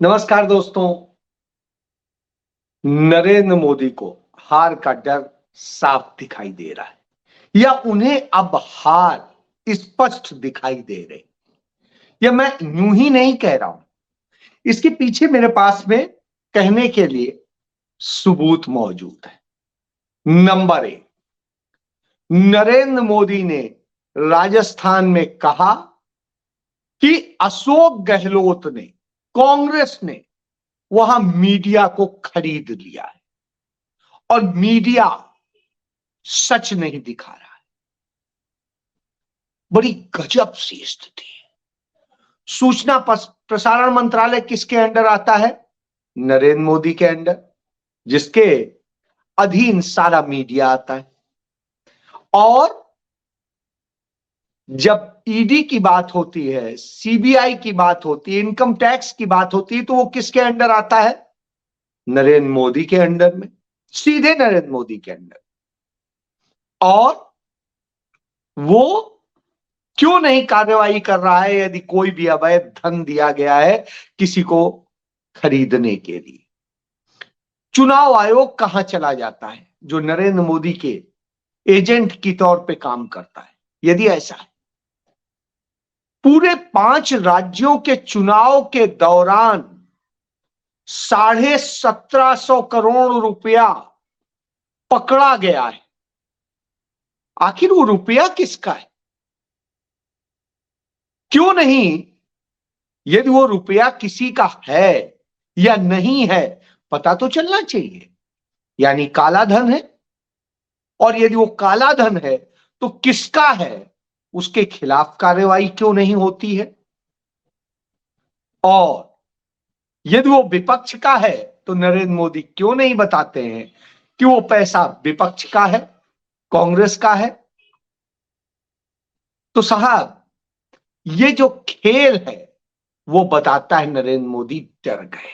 नमस्कार दोस्तों। नरेंद्र मोदी को हार का डर साफ दिखाई दे रहा है या उन्हें अब हार स्पष्ट दिखाई दे रही। यह मैं यूं ही नहीं कह रहा हूं, इसके पीछे मेरे पास में कहने के लिए सबूत मौजूद है। नंबर एक, नरेंद्र मोदी ने राजस्थान में कहा कि अशोक गहलोत ने, कांग्रेस ने वहां मीडिया को खरीद लिया है और मीडिया सच नहीं दिखा रहा है। बड़ी गजब सी स्थिति है। सूचना प्रसारण मंत्रालय किसके अंडर आता है? नरेंद्र मोदी के अंडर, जिसके अधीन सारा मीडिया आता है। और जब ईडी की बात होती है, सीबीआई की बात होती है, इनकम टैक्स की बात होती है, तो वो किसके अंडर आता है? नरेंद्र मोदी के अंडर में, सीधे नरेंद्र मोदी के अंडर। और वो क्यों नहीं कार्रवाई कर रहा है यदि कोई भी अवैध धन दिया गया है किसी को खरीदने के लिए? चुनाव आयोग कहां चला जाता है जो नरेंद्र मोदी के एजेंट की तौर पे काम करता है? यदि ऐसा है, पूरे 5 राज्यों के चुनाव के दौरान 1750 करोड़ रुपया पकड़ा गया है। आखिर वो रुपया किसका है? क्यों नहीं, यदि वो रुपया किसी का है या नहीं है पता तो चलना चाहिए। यानी काला धन है, और यदि वो काला धन है तो किसका है, उसके खिलाफ कार्रवाई क्यों नहीं होती है? और यदि वो विपक्ष का है तो नरेंद्र मोदी क्यों नहीं बताते हैं कि वो पैसा विपक्ष का है, कांग्रेस का है? तो साहब, ये जो खेल है वो बताता है नरेंद्र मोदी डर गए।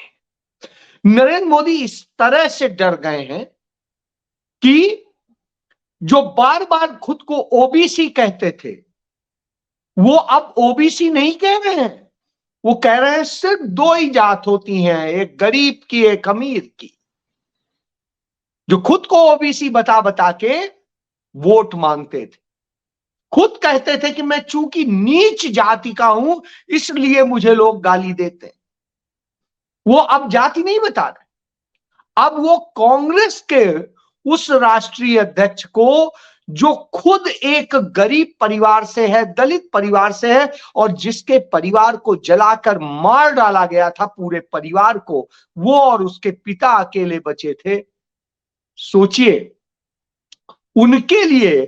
नरेंद्र मोदी इस तरह से डर गए हैं कि जो बार बार खुद को ओबीसी कहते थे, वो अब ओबीसी नहीं कह रहे हैं। वो कह रहे हैं सिर्फ 2 ही जात होती हैं, एक गरीब की, एक अमीर की। जो खुद को ओबीसी बता बता के वोट मांगते थे, खुद कहते थे कि मैं चूंकि नीच जाति का हूं इसलिए मुझे लोग गाली देते हैं, वो अब जाति नहीं बता रहे। अब वो कांग्रेस के उस राष्ट्रीय अध्यक्ष को, जो खुद एक गरीब परिवार से है, दलित परिवार से है, और जिसके परिवार को जलाकर मार डाला गया था, पूरे परिवार को, वो और उसके पिता अकेले बचे थे। सोचिए, उनके लिए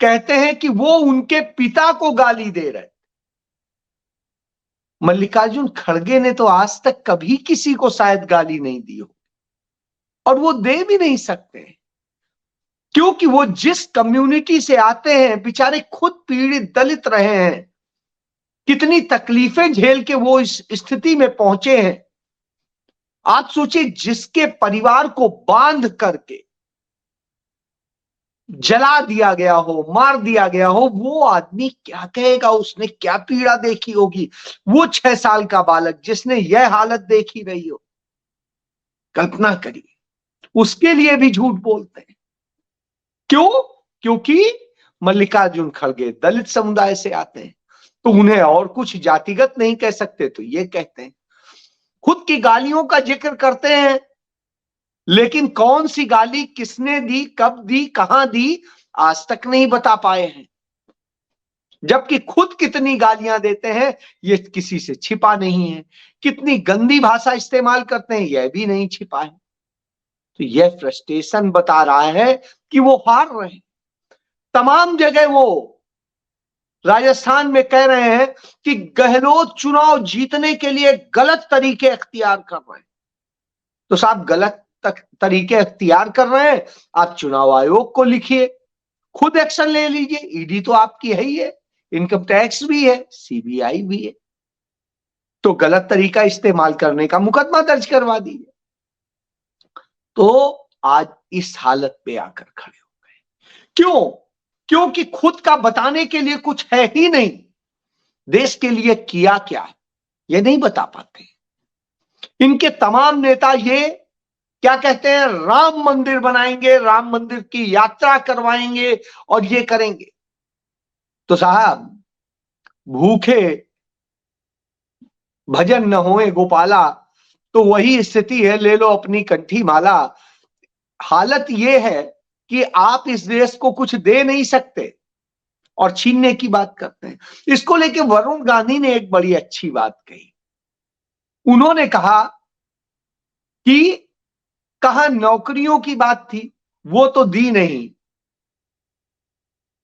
कहते हैं कि वो उनके पिता को गाली दे रहे। मल्लिकार्जुन खड़गे ने तो आज तक कभी किसी को शायद गाली नहीं दी हो, और वो दे भी नहीं सकते, क्योंकि वो जिस कम्युनिटी से आते हैं, बेचारे खुद पीड़ित दलित रहे हैं, कितनी तकलीफें झेल के वो इस स्थिति में पहुंचे हैं। आप सोचिए, जिसके परिवार को बांध करके जला दिया गया हो, मार दिया गया हो, वो आदमी क्या कहेगा? उसने क्या पीड़ा देखी होगी? वो 6 साल का बालक जिसने यह हालत देखी रही हो, कल्पना करिए। उसके लिए भी झूठ बोलते हैं। क्यों? क्योंकि मल्लिकार्जुन खड़गे दलित समुदाय से आते हैं, तो उन्हें और कुछ जातिगत नहीं कह सकते, तो ये कहते हैं। खुद की गालियों का जिक्र करते हैं, लेकिन कौन सी गाली किसने दी, कब दी, कहां दी, आज तक नहीं बता पाए हैं। जबकि खुद कितनी गालियां देते हैं ये किसी से छिपा नहीं है। कितनी गंदी भाषा इस्तेमाल करते हैं यह भी नहीं छिपा है। तो यह फ्रस्ट्रेशन बता रहा है कि वो हार रहे हैं। तमाम जगह वो राजस्थान में कह रहे हैं कि गहलोत चुनाव जीतने के लिए गलत तरीके अख्तियार कर रहे हैं। तो साहब, गलत तरीके अख्तियार कर रहे हैं, आप चुनाव आयोग को लिखिए, खुद एक्शन ले लीजिए। ईडी तो आपकी है ही है, इनकम टैक्स भी है, सीबीआई भी है। तो गलत तरीका इस्तेमाल करने का मुकदमा दर्ज करवा दीजिए। तो आज इस हालत पे आकर खड़े हो गए। क्यों? क्योंकि खुद का बताने के लिए कुछ है ही नहीं। देश के लिए किया क्या है ये नहीं बता पाते। इनके तमाम नेता ये क्या कहते हैं, राम मंदिर बनाएंगे, राम मंदिर की यात्रा करवाएंगे और ये करेंगे। तो साहब, भूखे भजन न होए गोपाला, तो वही स्थिति है, ले लो अपनी कंठी माला। हालत ये है कि आप इस देश को कुछ दे नहीं सकते और छीनने की बात करते हैं। इसको लेके वरुण गांधी ने एक बड़ी अच्छी बात कही। उन्होंने कहा कि कहां नौकरियों की बात थी, वो तो दी नहीं।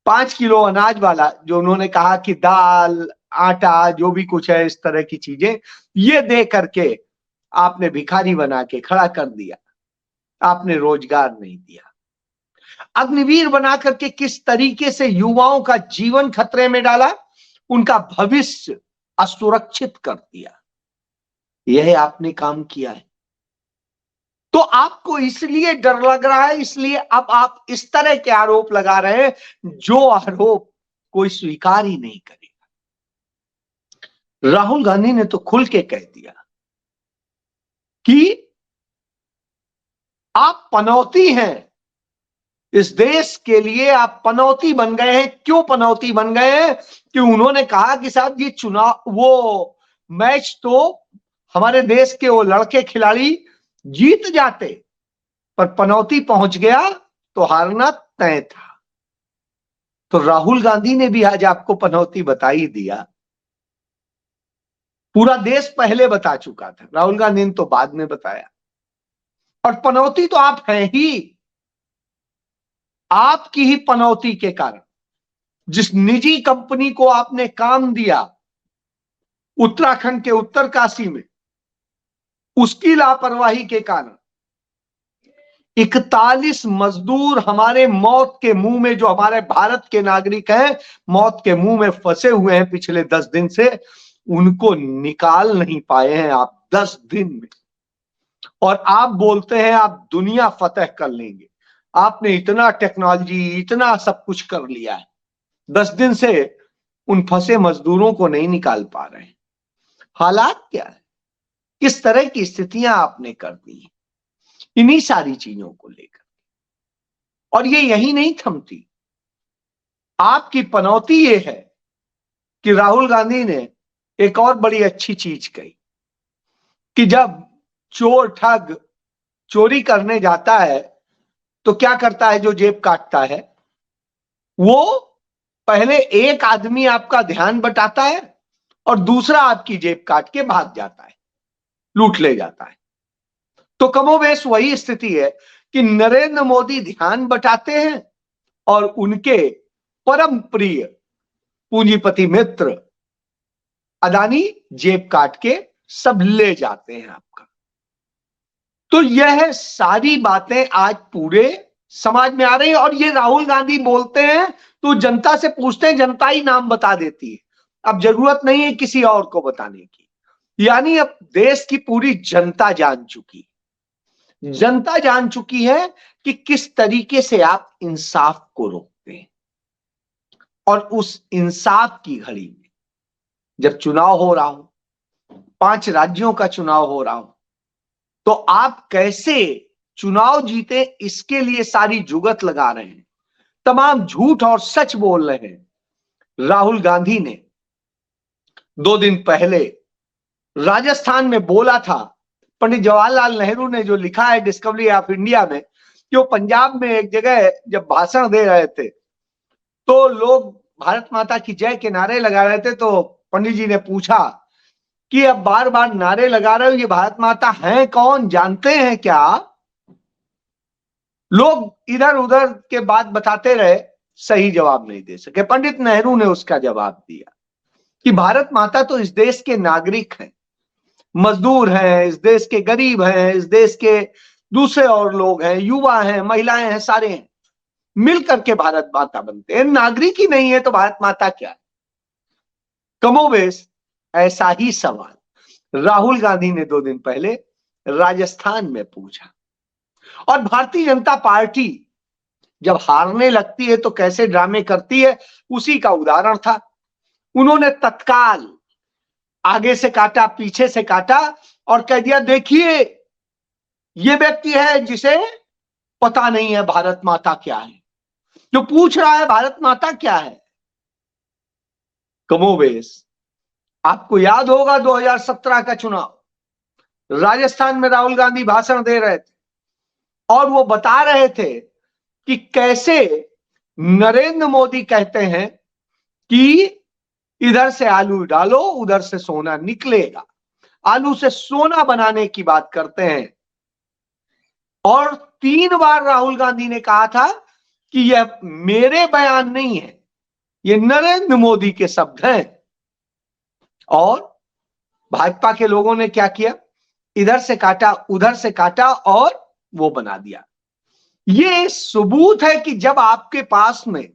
5 किलो अनाज वाला जो उन्होंने कहा कि दाल आटा जो भी कुछ है इस तरह की चीजें, ये दे करके आपने भिखारी बना के खड़ा कर दिया, आपने रोजगार नहीं दिया। अग्निवीर बना करके किस तरीके से युवाओं का जीवन खतरे में डाला, उनका भविष्य असुरक्षित कर दिया, यह आपने काम किया है। तो आपको इसलिए डर लग रहा है, इसलिए अब आप इस तरह के आरोप लगा रहे हैं जो आरोप कोई स्वीकार ही नहीं करेगा। राहुल गांधी ने तो खुल के कह दिया कि आप पनौती हैं, इस देश के लिए आप पनौती बन गए हैं। क्यों पनौती बन गए हैं? कि उन्होंने कहा कि साहब ये चुनाव, वो मैच तो हमारे देश के वो लड़के खिलाड़ी जीत जाते, पर पनौती पहुंच गया तो हारना तय था। तो राहुल गांधी ने भी आज आपको पनौती बता ही दिया। पूरा देश पहले बता चुका था, राहुल गांधी ने तो बाद में बताया। और पनौती तो आप हैं ही, आपकी ही पनौती के कारण, जिस निजी कंपनी को आपने काम दिया उत्तराखंड के उत्तरकाशी में, उसकी लापरवाही के कारण 41 मजदूर हमारे मौत के मुंह में, जो हमारे भारत के नागरिक हैं, मौत के मुंह में फंसे हुए हैं पिछले 10 दिन से, उनको निकाल नहीं पाए हैं आप 10 दिन में। और आप बोलते हैं आप दुनिया फतेह कर लेंगे। आपने इतना टेक्नोलॉजी, इतना सब कुछ कर लिया है, 10 दिन से उन फंसे मजदूरों को नहीं निकाल पा रहे हैं। हालात क्या है, किस तरह की स्थितियां आपने कर दी इन्हीं सारी चीजों को लेकर। और ये यही नहीं थमती, आपकी पनौती ये है कि राहुल गांधी ने एक और बड़ी अच्छी चीज कही कि जब चोर ठग चोरी करने जाता है तो क्या करता है, जो जेब काटता है वो पहले एक आदमी आपका ध्यान बटाता है और दूसरा आपकी जेब काट के भाग जाता है, लूट ले जाता है। तो कमोबेश वही स्थिति है कि नरेंद्र मोदी ध्यान बटाते हैं और उनके परम प्रिय पूंजीपति मित्र अदानी जेब काट के सब ले जाते हैं आपका। तो यह सारी बातें आज पूरे समाज में आ रही है। और ये राहुल गांधी बोलते हैं तो जनता से पूछते हैं, जनता ही नाम बता देती है। अब जरूरत नहीं है किसी और को बताने की। यानी अब देश की पूरी जनता जान चुकी, जनता जान चुकी है कि किस तरीके से आप इंसाफ को रोकते हैं। और उस इंसाफ की घड़ी में जब चुनाव हो रहा हो, 5 राज्यों का चुनाव हो रहा हो, तो आप कैसे चुनाव जीते इसके लिए सारी जुगत लगा रहे हैं, तमाम झूठ और सच बोल रहे हैं। राहुल गांधी ने 2 दिन पहले राजस्थान में बोला था, पंडित जवाहरलाल नेहरू ने जो लिखा है डिस्कवरी ऑफ इंडिया में, कि वो पंजाब में एक जगह जब भाषण दे रहे थे तो लोग भारत माता की जय के नारे लगा रहे थे। तो पंडित जी ने पूछा कि अब बार बार नारे लगा रहे हो, ये भारत माता हैं कौन, जानते हैं क्या? लोग इधर उधर के बात बताते रहे, सही जवाब नहीं दे सके। पंडित नेहरू ने उसका जवाब दिया कि भारत माता तो इस देश के नागरिक हैं, मजदूर हैं, इस देश के गरीब हैं, इस देश के दूसरे और लोग हैं, युवा हैं, महिलाएं हैं, सारे हैं, मिलकर के भारत माता बनते हैं। नागरिक ही नहीं है तो भारत माता क्या है? कमोबेश ऐसा ही सवाल राहुल गांधी ने 2 दिन पहले राजस्थान में पूछा। और भारतीय जनता पार्टी जब हारने लगती है तो कैसे ड्रामे करती है, उसी का उदाहरण था। उन्होंने तत्काल आगे से काटा, पीछे से काटा और कह दिया देखिए ये व्यक्ति है जिसे पता नहीं है भारत माता क्या है, जो पूछ रहा है भारत माता क्या है। कमोबेश आपको याद होगा 2017 का चुनाव, राजस्थान में राहुल गांधी भाषण दे रहे थे और वो बता रहे थे कि कैसे नरेंद्र मोदी कहते हैं कि इधर से आलू डालो उधर से सोना निकलेगा, आलू से सोना बनाने की बात करते हैं। और 3 बार राहुल गांधी ने कहा था कि यह मेरे बयान नहीं है, ये नरेंद्र मोदी के शब्द हैं। और भाजपा के लोगों ने क्या किया, इधर से काटा उधर से काटा और वो बना दिया। ये सबूत है कि जब आपके पास में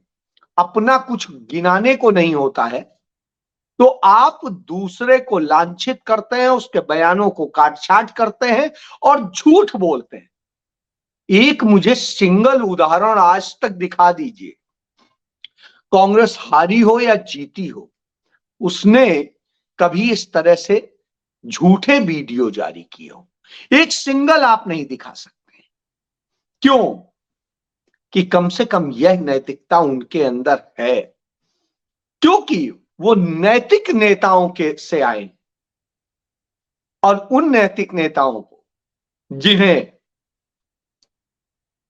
अपना कुछ गिनाने को नहीं होता है तो आप दूसरे को लांछित करते हैं, उसके बयानों को काट छाट करते हैं और झूठ बोलते हैं। एक मुझे सिंगल उदाहरण आज तक दिखा दीजिए, कांग्रेस हारी हो या जीती हो, उसने कभी इस तरह से झूठे वीडियो जारी किए हो। एक सिंगल आप नहीं दिखा सकते। क्यों? कि कम से कम यह नैतिकता उनके अंदर है, क्योंकि वो नैतिक नेताओं के से आए और उन नैतिक नेताओं को जिन्हें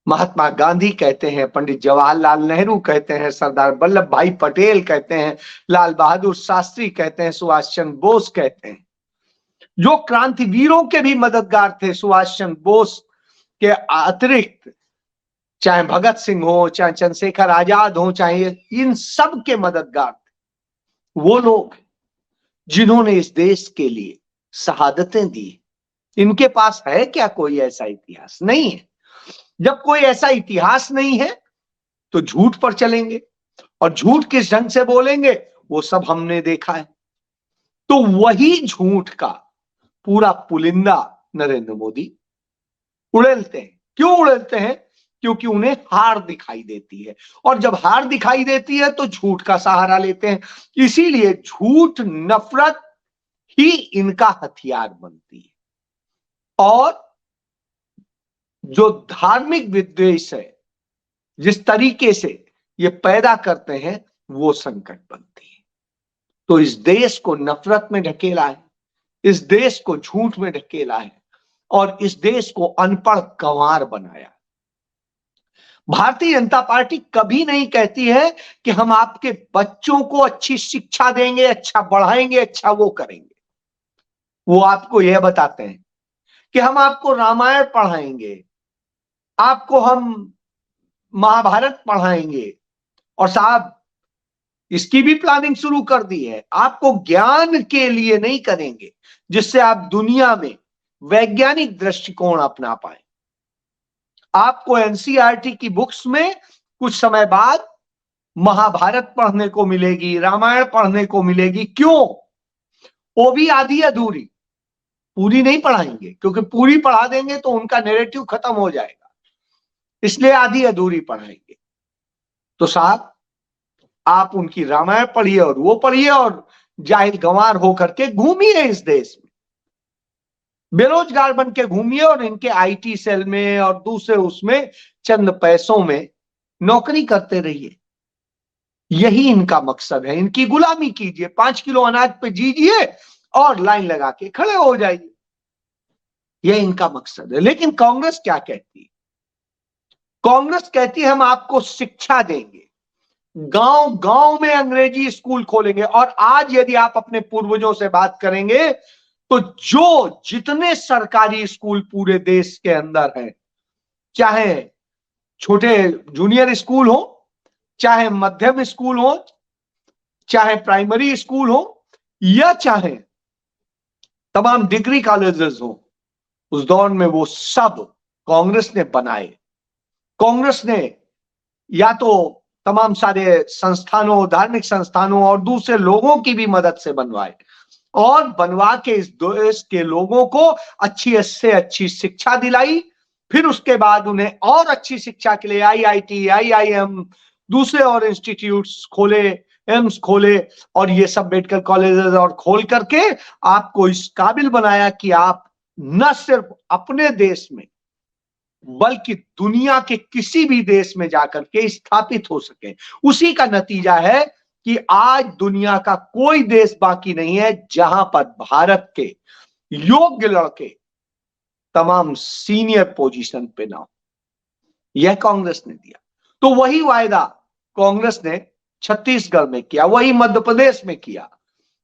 महात्मा गांधी कहते हैं, पंडित जवाहरलाल नेहरू कहते हैं, सरदार वल्लभ भाई पटेल कहते हैं, लाल बहादुर शास्त्री कहते हैं, सुभाष चंद्र बोस कहते हैं, जो क्रांतिवीरों के भी मददगार थे। सुभाष चंद्र बोस के अतिरिक्त चाहे भगत सिंह हो, चाहे चंद्रशेखर आजाद हो, चाहे इन सब के मददगार थे वो लोग जिन्होंने इस देश के लिए शहादतें दी। इनके पास है क्या कोई ऐसा इतिहास? नहीं है। जब कोई ऐसा इतिहास नहीं है तो झूठ पर चलेंगे, और झूठ किस ढंग से बोलेंगे वो सब हमने देखा है। तो वही झूठ का पूरा पुलिंदा नरेंद्र मोदी उड़ेलते हैं। क्यों उड़ेलते हैं? क्योंकि उन्हें हार दिखाई देती है, और जब हार दिखाई देती है तो झूठ का सहारा लेते हैं। इसीलिए झूठ नफरत ही इनका हथियार बनती है। और जो धार्मिक विद्वेष है जिस तरीके से ये पैदा करते हैं वो संकट बनती है। तो इस देश को नफरत में ढकेला है, इस देश को झूठ में ढकेला है, और इस देश को अनपढ़ गंवार बनाया। भारतीय जनता पार्टी कभी नहीं कहती है कि हम आपके बच्चों को अच्छी शिक्षा देंगे, अच्छा पढ़ाएंगे, अच्छा वो करेंगे। वो आपको यह बताते हैं कि हम आपको रामायण पढ़ाएंगे, आपको हम महाभारत पढ़ाएंगे, और साहब इसकी भी प्लानिंग शुरू कर दी है। आपको ज्ञान के लिए नहीं करेंगे जिससे आप दुनिया में वैज्ञानिक दृष्टिकोण अपना पाए। आपको एनसीईआरटी की बुक्स में कुछ समय बाद महाभारत पढ़ने को मिलेगी, रामायण पढ़ने को मिलेगी। क्यों? वो भी आधी अधूरी, पूरी नहीं पढ़ाएंगे, क्योंकि पूरी पढ़ा देंगे तो उनका नैरेटिव खत्म हो जाएगा, इसलिए आधी अधूरी पढ़ाएंगे। तो साहब आप उनकी रामायण पढ़िए और वो पढ़िए और जाहिल गंवार होकर के घूमिए इस देश में, बेरोजगार बन के घूमिए, और इनके आईटी सेल में और दूसरे उसमें चंद पैसों में नौकरी करते रहिए। यही इनका मकसद है। इनकी गुलामी कीजिए, 5 किलो अनाज पे जीजिए और लाइन लगा के खड़े हो जाइए, यह इनका मकसद है। लेकिन कांग्रेस क्या कहती है? कांग्रेस कहती है हम आपको शिक्षा देंगे, गांव गांव में अंग्रेजी स्कूल खोलेंगे। और आज यदि आप अपने पूर्वजों से बात करेंगे तो जो जितने सरकारी स्कूल पूरे देश के अंदर हैं, चाहे छोटे जूनियर स्कूल हो, चाहे मध्यम स्कूल हो, चाहे प्राइमरी स्कूल हो, या चाहे तमाम डिग्री कॉलेजेस हो, उस दौर में वो सब कांग्रेस ने बनाए। कांग्रेस ने या तो तमाम सारे संस्थानों, धार्मिक संस्थानों और दूसरे लोगों की भी मदद से बनवाए, और बनवा के इस देश के लोगों को अच्छी से अच्छी शिक्षा दिलाई। फिर उसके बाद उन्हें और अच्छी शिक्षा के लिए आईआईटी, आईआईएम, दूसरे और इंस्टीट्यूट्स खोले, एम्स खोले, और ये सब मेडिकल कॉलेजेस और खोल करके आपको इस काबिल बनाया कि आप न सिर्फ अपने देश में बल्कि दुनिया के किसी भी देश में जाकर के स्थापित हो सके। उसी का नतीजा है कि आज दुनिया का कोई देश बाकी नहीं है जहां पर भारत के योग्य लड़के तमाम सीनियर पोजीशन पे ना हो। यह कांग्रेस ने दिया। तो वही वायदा कांग्रेस ने छत्तीसगढ़ में किया, वही मध्य प्रदेश में किया।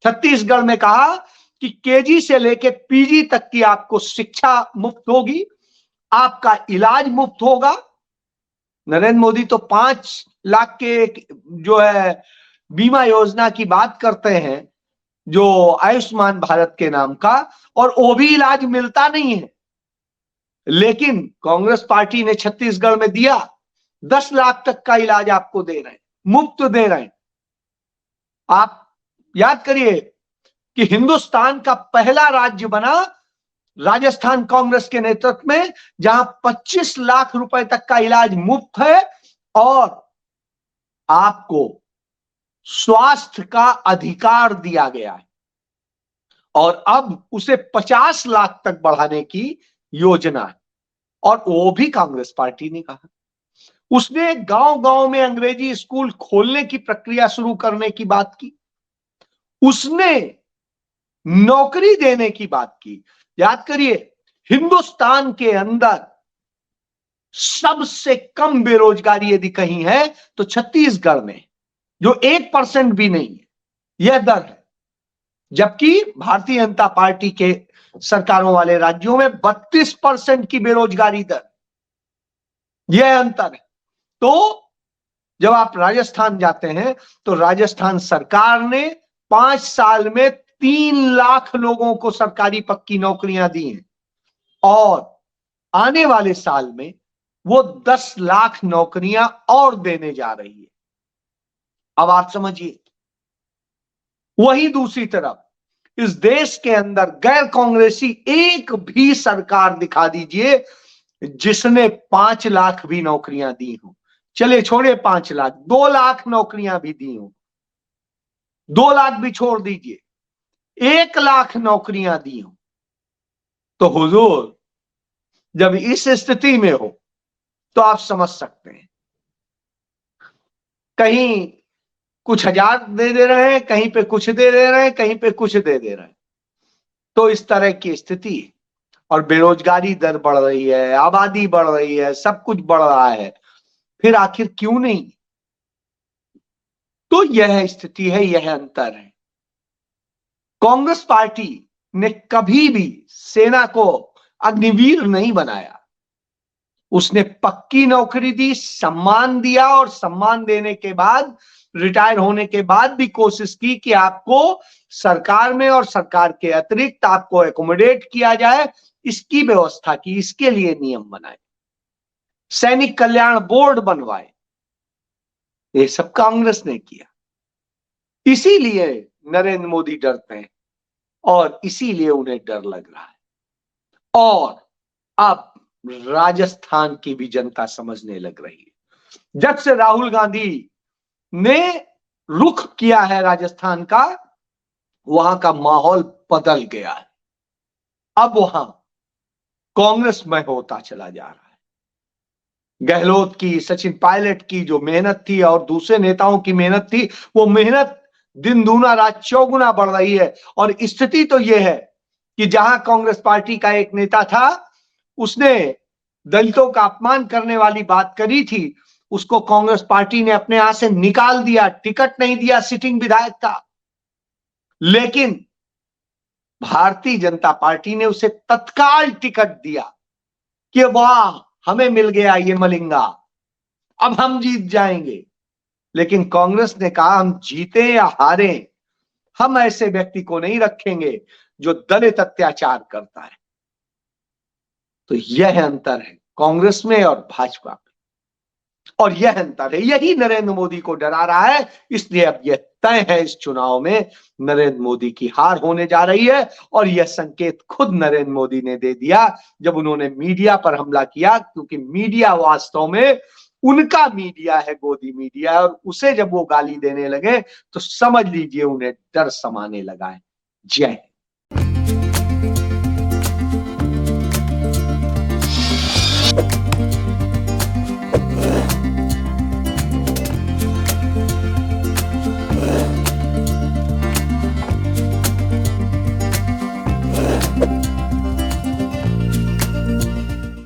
छत्तीसगढ़ में कहा कि केजी से लेके पीजी तक की आपको शिक्षा मुफ्त होगी, आपका इलाज मुफ्त होगा। नरेंद्र मोदी तो 5 लाख के जो है बीमा योजना की बात करते हैं, जो आयुष्मान भारत के नाम का, और वो भी इलाज मिलता नहीं है। लेकिन कांग्रेस पार्टी ने छत्तीसगढ़ में दिया, 10 लाख तक का इलाज आपको दे रहे हैं, मुफ्त दे रहे हैं। आप याद करिए कि हिंदुस्तान का पहला राज्य बना राजस्थान कांग्रेस के नेतृत्व में, जहां 25 लाख रुपए तक का इलाज मुफ्त है और आपको स्वास्थ्य का अधिकार दिया गया है। और अब उसे 50 लाख तक बढ़ाने की योजना है, और वो भी कांग्रेस पार्टी ने कहा। उसने गांव-गांव में अंग्रेजी स्कूल खोलने की प्रक्रिया शुरू करने की बात की। उसने नौकरी देने की बात की। याद करिए, हिंदुस्तान के अंदर सबसे कम बेरोजगारी यदि कहीं है तो छत्तीसगढ़ में, जो 1% भी नहीं है, यह दर है। जबकि भारतीय जनता पार्टी के सरकारों वाले राज्यों में 32% की बेरोजगारी दर, यह अंतर है। तो जब आप राजस्थान जाते हैं तो राजस्थान सरकार ने 5 साल में 3 लाख लोगों को सरकारी पक्की नौकरियां दी हैं, और आने वाले साल में वो 10 लाख नौकरियां और देने जा रही है। अब आप समझिए, वही दूसरी तरफ इस देश के अंदर गैर कांग्रेसी एक भी सरकार दिखा दीजिए जिसने 5 लाख भी नौकरियां दी हो। चले छोड़े 5 लाख, 2 लाख नौकरियां भी दी हो, 2 लाख भी छोड़ दीजिए, 1 लाख नौकरियां दी हो। तो हुजूर जब इस स्थिति में हो तो आप समझ सकते हैं, कहीं कुछ हजार दे रहे हैं, कहीं पे कुछ दे रहे हैं, कहीं पे कुछ दे रहे हैं। तो इस तरह की स्थिति, और बेरोजगारी दर बढ़ रही है, आबादी बढ़ रही है, सब कुछ बढ़ रहा है, फिर आखिर क्यों नहीं? तो यह स्थिति है, यह अंतर है। कांग्रेस पार्टी ने कभी भी सेना को अग्निवीर नहीं बनाया। उसने पक्की नौकरी दी, सम्मान दिया, और सम्मान देने के बाद, रिटायर होने के बाद भी कोशिश की कि आपको सरकार में और सरकार के अतिरिक्त आपको एकोमोडेट किया जाए, इसकी व्यवस्था की, इसके लिए नियम बनाए, सैनिक कल्याण बोर्ड बनवाए। ये सब कांग्रेस ने किया। इसीलिए नरेंद्र मोदी डरते हैं, और इसीलिए उन्हें डर लग रहा है। और अब राजस्थान की भी जनता समझने लग रही है। जब से राहुल गांधी ने रुख किया है राजस्थान का, वहां का माहौल बदल गया है। अब वहां कांग्रेस में होता चला जा रहा है। गहलोत की, सचिन पायलट की जो मेहनत थी और दूसरे नेताओं की मेहनत थी, वो मेहनत दिन दूना रात चौगुना बढ़ रही है। और स्थिति तो यह है कि जहां कांग्रेस पार्टी का एक नेता था, उसने दलितों का अपमान करने वाली बात करी थी, उसको कांग्रेस पार्टी ने अपने यहां से निकाल दिया, टिकट नहीं दिया, सिटिंग विधायक था। लेकिन भारतीय जनता पार्टी ने उसे तत्काल टिकट दिया कि वाह, हमें मिल गया ये मलिंगा, अब हम जीत जाएंगे। लेकिन कांग्रेस ने कहा, हम जीते या हारे, हम ऐसे व्यक्ति को नहीं रखेंगे जो दलित अत्याचार करता है। तो यह अंतर है कांग्रेस में और भाजपा में, और यह अंतर है, यही नरेंद्र मोदी को डरा रहा है। इसलिए अब यह तय है, इस चुनाव में नरेंद्र मोदी की हार होने जा रही है। और यह संकेत खुद नरेंद्र मोदी ने दे दिया जब उन्होंने मीडिया पर हमला किया, क्योंकि मीडिया वास्तव में उनका मीडिया है, गोदी मीडिया, और उसे जब वो गाली देने लगे तो समझ लीजिए उन्हें डर समाने लगा है। जय हिंद।